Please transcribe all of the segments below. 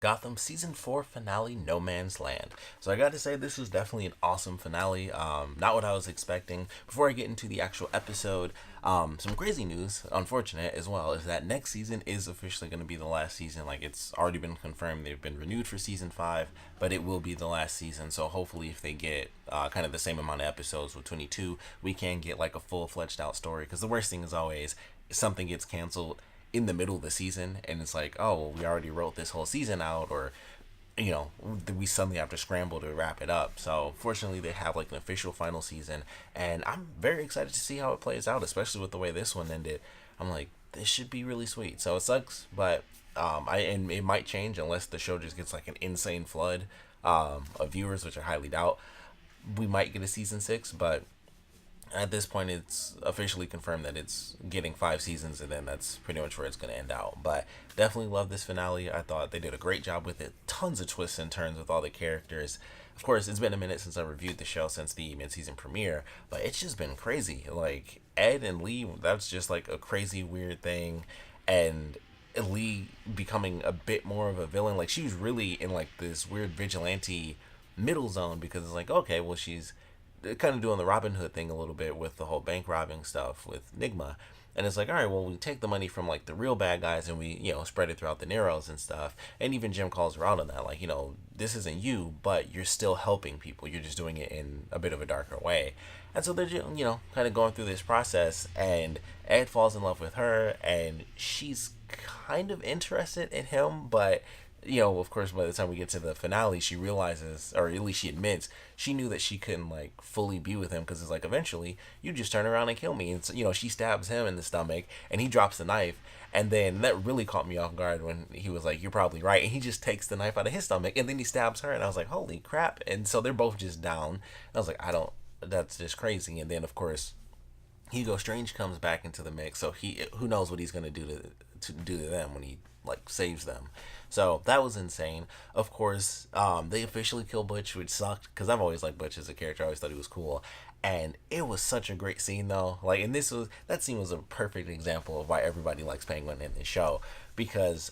Gotham season 4 finale, No Man's Land. So I got to say, this was definitely an awesome finale. Not what I was expecting. Before I get into the actual episode, some crazy news, unfortunate as well, is that next season is officially going to be the last season. Like, it's already been confirmed. They've been renewed for season 5, but it will be the last season. So hopefully, if they get kind of the same amount of episodes with 22, we can get like a full fledged out story. Because the worst thing is always something gets canceled in the middle of the season and it's like, oh well, we already wrote this whole season out, or we suddenly have to scramble to wrap it up. So fortunately they have like an official final season, and I'm very excited to see how it plays out, especially with the way this one ended. I'm like, this should be really sweet. So it sucks, but and it might change unless the show just gets like an insane flood of viewers, which I highly doubt. We might get a season 6, but at this point it's officially confirmed that it's getting 5 seasons, and then that's pretty much where it's going to end out. But definitely love this finale. I thought they did a great job with it. Tons of twists and turns with all the characters. Of course, it's been a minute since I reviewed the show since the mid-season premiere, but it's just been crazy. Like Ed and Lee, that's just like a crazy weird thing. And Lee becoming a bit more of a villain. Like, she was really in like this weird vigilante middle zone, because it's like, okay, well, she's kind of doing the Robin Hood thing a little bit with the whole bank robbing stuff with Nigma. And it's like, all right, well, we take the money from like the real bad guys and we, spread it throughout the Narrows and stuff. And even Jim calls her out on that. Like, this isn't you, but you're still helping people. You're just doing it in a bit of a darker way. And so they're, kind of going through this process. And Ed falls in love with her. And she's kind of interested in him, but of course, by the time we get to the finale, she realizes, or at least she admits, she knew that she couldn't like fully be with him, because it's like, eventually you just turn around and kill me. And so, she stabs him in the stomach, and he drops the knife. And then that really caught me off guard when he was like, "You're probably right," and he just takes the knife out of his stomach, and then he stabs her, and I was like, "Holy crap!" And so they're both just down. And I was like, "I don't." That's just crazy. And then of course, Hugo Strange comes back into the mix, so who knows what he's gonna do to them when he like saves them. So that was insane. Of course, they officially kill Butch, which sucked because I've always liked Butch as a character. I always thought he was cool, and it was such a great scene though. Like, and that scene was a perfect example of why everybody likes Penguin in the show, because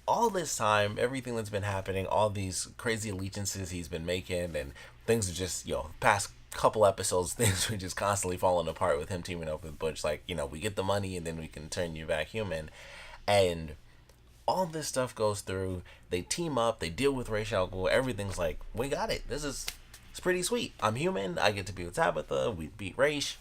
all this time, everything that's been happening, all these crazy allegiances he's been making, and things are just, past couple episodes, things were just constantly falling apart with him teaming up with Butch. Like, we get the money and then we can turn you back human. And all this stuff goes through. They team up, they deal with Ra's al Ghul. Everything's like, we got it. It's pretty sweet. I'm human. I get to be with Tabitha. We beat Ra's.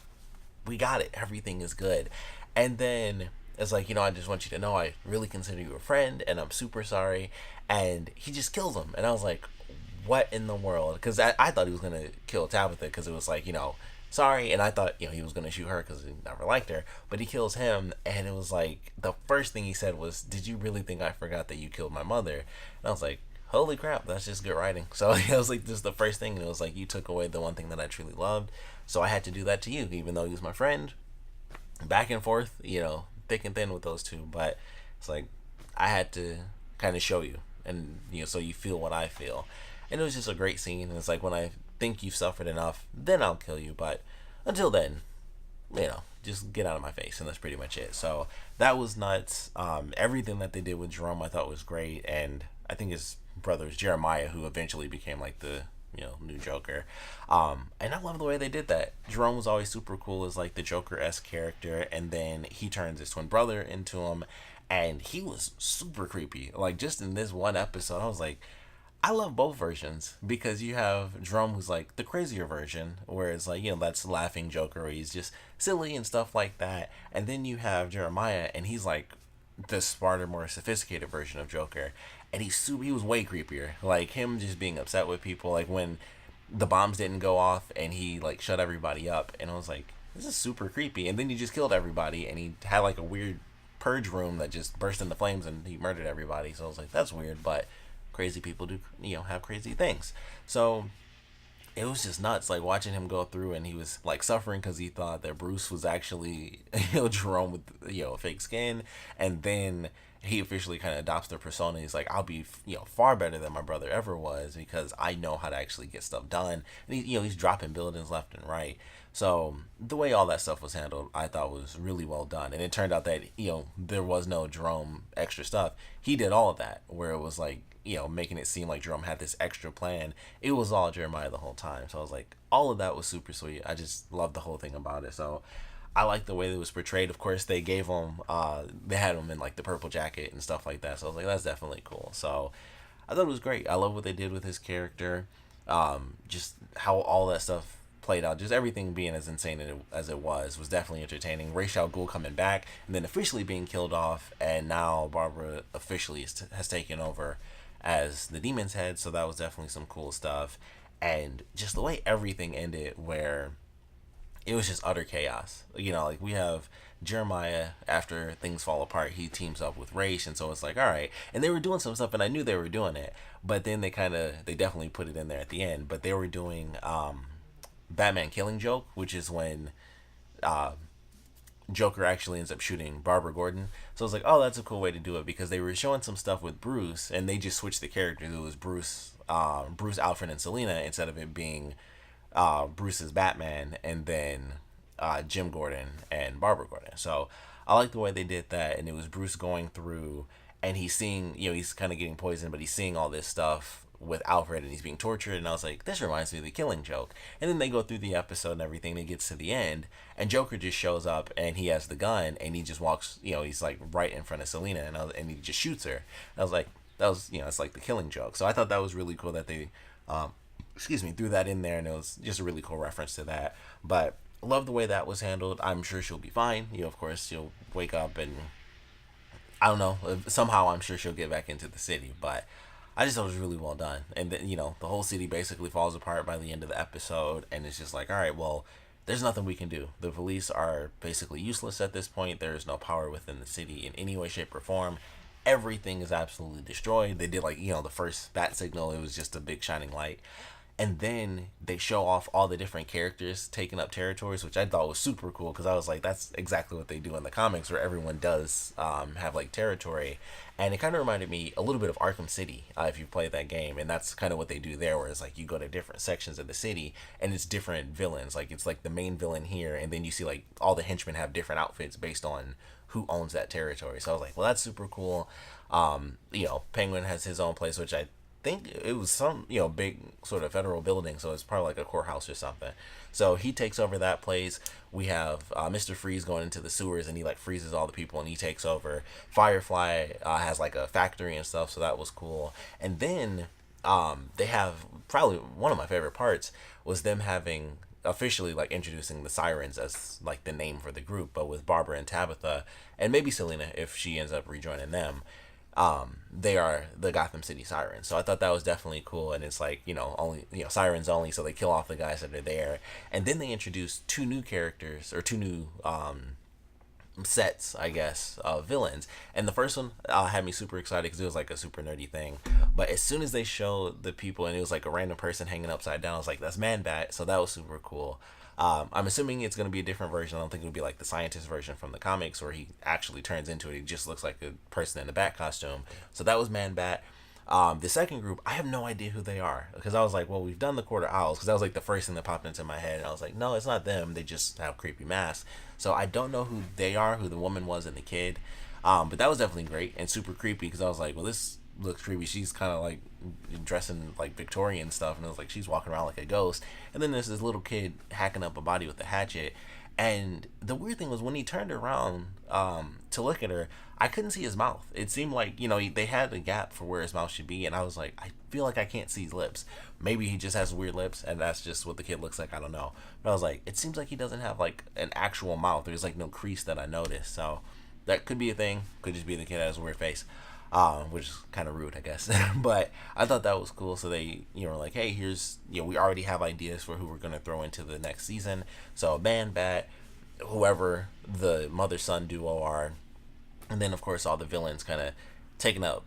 We got it. Everything is good. And then it's like, I just want you to know I really consider you a friend, and I'm super sorry. And he just kills him. And I was like, what in the world? Because I thought he was going to kill Tabitha, because it was like, sorry. And I thought, he was going to shoot her because he never liked her. But he kills him. And it was like, the first thing he said was, "Did you really think I forgot that you killed my mother?" And I was like, holy crap, that's just good writing. So it was like, this is the first thing. And it was like, you took away the one thing that I truly loved. So I had to do that to you, even though he was my friend. Back and forth, thick and thin with those two. But it's like, I had to kind of show you. And, so you feel what I feel. And it was just a great scene. And it's like, when I think you've suffered enough, then I'll kill you. But until then, just get out of my face. And that's pretty much it. So that was nuts. Everything that they did with Jerome I thought was great. And I think his brother is Jeremiah, who eventually became like the new Joker. And I love the way they did that. Jerome was always super cool as like the Joker-esque character, and then he turns his twin brother into him, and he was super creepy. Like, just in this one episode, I was like, I love both versions, because you have Jerome, who's like the crazier version, where it's like, that's laughing Joker, where he's just silly and stuff like that. And then you have Jeremiah, and he's like the smarter, more sophisticated version of Joker. And he was way creepier. Like, him just being upset with people, like when the bombs didn't go off and he like shut everybody up, and I was like, this is super creepy. And then he just killed everybody, and he had like a weird purge room that just burst into flames and he murdered everybody. So I was like, that's weird, but crazy people do have crazy things. So it was just nuts, like watching him go through, and he was like suffering because he thought that Bruce was actually Jerome with fake skin. And then he officially kind of adopts their persona. He's like, I'll be, far better than my brother ever was because I know how to actually get stuff done. And he's dropping buildings left and right. So the way all that stuff was handled, I thought was really well done. And it turned out that there was no Jerome extra stuff. He did all of that, where it was like making it seem like Jerome had this extra plan. It was all Jeremiah the whole time. So I was like, all of that was super sweet. I just loved the whole thing about it. So I like the way that it was portrayed. Of course, they gave him, they had him in like the purple jacket and stuff like that. So I was like, that's definitely cool. So I thought it was great. I love what they did with his character. Just how all that stuff played out. Just everything being as insane as it was definitely entertaining. Ra's al Ghul coming back and then officially being killed off, and now Barbara officially has taken over as the Demon's Head. So that was definitely some cool stuff. And just the way everything ended, where it was just utter chaos. Like we have Jeremiah, after things fall apart, he teams up with Ra's, and so it's like, all right. And they were doing some stuff, and I knew they were doing it, but then they definitely put it in there at the end. But they were doing Batman Killing Joke, which is when Joker actually ends up shooting Barbara Gordon. So I was like, oh, that's a cool way to do it, because they were showing some stuff with Bruce, and they just switched the characters. It was Bruce, Alfred, and Selina, instead of it being Bruce's Batman and then Jim Gordon and Barbara Gordon. So I like the way they did that, and it was Bruce going through, and he's seeing, he's kind of getting poisoned, but he's seeing all this stuff with Alfred, and he's being tortured, and I was like, this reminds me of the Killing Joke. And then they go through the episode and everything, and it gets to the end, and Joker just shows up, and he has the gun, and he just walks, he's like right in front of Selina, and he just shoots her. I was like, that was, it's like the Killing Joke. So I thought that was really cool that they threw that in there, and it was just a really cool reference to that. But love the way that was handled. I'm sure she'll be fine. Of course, she'll wake up, and I don't know, somehow I'm sure she'll get back into the city, but I just thought it was really well done. And then, the whole city basically falls apart by the end of the episode, and it's just like, all right, well, there's nothing we can do. The police are basically useless at this point. There is no power within the city in any way, shape, or form. Everything is absolutely destroyed. They did, like, the first bat signal. It was just a big shining light. And then they show off all the different characters taking up territories, which I thought was super cool, because I was like, that's exactly what they do in the comics, where everyone does have like territory. And it kind of reminded me a little bit of Arkham City, if you played that game. And that's kind of what they do there, where it's like you go to different sections of the city, and it's different villains. Like it's like the main villain here, and then you see like all the henchmen have different outfits based on who owns that territory. So I was like, well, that's super cool. Penguin has his own place, which I think it was some big sort of federal building, so it's probably like a courthouse or something. So he takes over that place. We have Mr. Freeze going into the sewers, and he like freezes all the people, and he takes over. Firefly has like a factory and stuff, so that was cool. And then they have probably one of my favorite parts was them having officially like introducing the Sirens as like the name for the group, but with Barbara and Tabitha, and maybe Selina if she ends up rejoining them. They are the Gotham City Sirens. So I thought that was definitely cool, and it's like, only, Sirens only, so they kill off the guys that are there. And then they introduce two new characters, or two new sets, I guess, of villains. And the first one had me super excited because it was like a super nerdy thing. But as soon as they showed the people, and it was like a random person hanging upside down, I was like, that's Man Bat. So that was super cool. I'm assuming it's going to be a different version. I don't think it'll be like the scientist version from the comics, where he actually turns into it. He just looks like a person in a bat costume. So that was Man Bat. The second group, I have no idea who they are, because I was like, well, we've done the Quarter Owls, because that was like the first thing that popped into my head. And I was like, no, it's not them. They just have creepy masks. So I don't know who they are, who the woman was and the kid. But that was definitely great and super creepy, because I was like, well, this looks creepy. She's kind of like dressing like Victorian stuff, and it was like she's walking around like a ghost. And then there's this little kid hacking up a body with a hatchet. And the weird thing was, when he turned around to look at her, I couldn't see his mouth. It seemed like, they had a gap for where his mouth should be, and I was like, I feel like I can't see his lips. Maybe he just has weird lips, and that's just what the kid looks like. I don't know. But I was like, it seems like he doesn't have like an actual mouth. There's like no crease that I noticed. So that could be a thing. Could just be the kid has a weird face. Which is kind of rude, I guess. But I thought that was cool. So they, were like, hey, here's, we already have ideas for who we're going to throw into the next season. So Man Bat, whoever the mother-son duo are, and then, of course, all the villains kind of taking up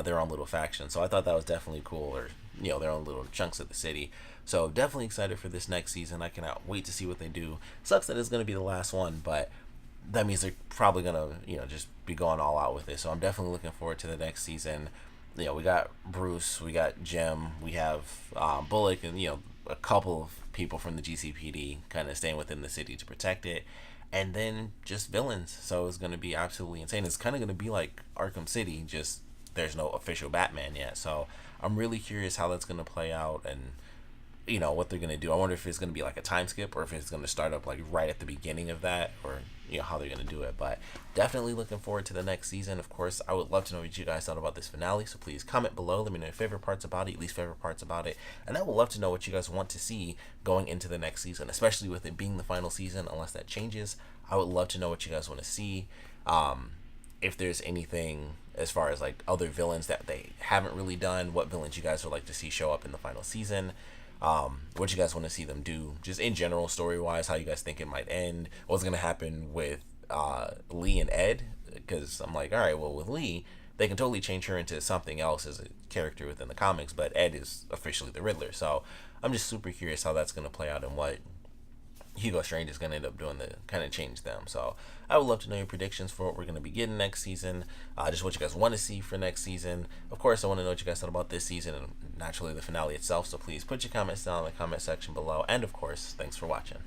their own little faction. So I thought that was definitely cool, or, their own little chunks of the city. So definitely excited for this next season. I cannot wait to see what they do. Sucks that it's going to be the last one, but that means they're probably gonna just be going all out with it. So I'm definitely looking forward to the next season. We got Bruce, we got Jim, we have Bullock, and a couple of people from the GCPD kind of staying within the city to protect it, and then just villains. So it's gonna be absolutely insane. It's kind of gonna be like Arkham City, just there's no official Batman yet. So I'm really curious how that's gonna play out, and what they're gonna do. I wonder if it's gonna be like a time skip, or if it's gonna start up like right at the beginning of that, or how they're gonna do it. But definitely looking forward to the next season. Of course, I would love to know what you guys thought about this finale. So please comment below. Let me know your favorite parts about it, least favorite parts about it, and I would love to know what you guys want to see going into the next season, especially with it being the final season. Unless that changes, I would love to know what you guys want to see. If there's anything as far as like other villains that they haven't really done, what villains you guys would like to see show up in the final season. What you guys want to see them do, just in general, story wise, how you guys think it might end, what's gonna happen with Lee and Ed, because I'm like, all right, well, with Lee, they can totally change her into something else as a character within the comics, but Ed is officially the Riddler. So I'm just super curious how that's gonna play out and what Hugo Strange is going to end up doing to kind of change them. So I would love to know your predictions for what we're going to be getting next season. Just what you guys want to see for next season. Of course, I want to know what you guys thought about this season and naturally the finale itself. So please put your comments down in the comment section below. And of course, thanks for watching.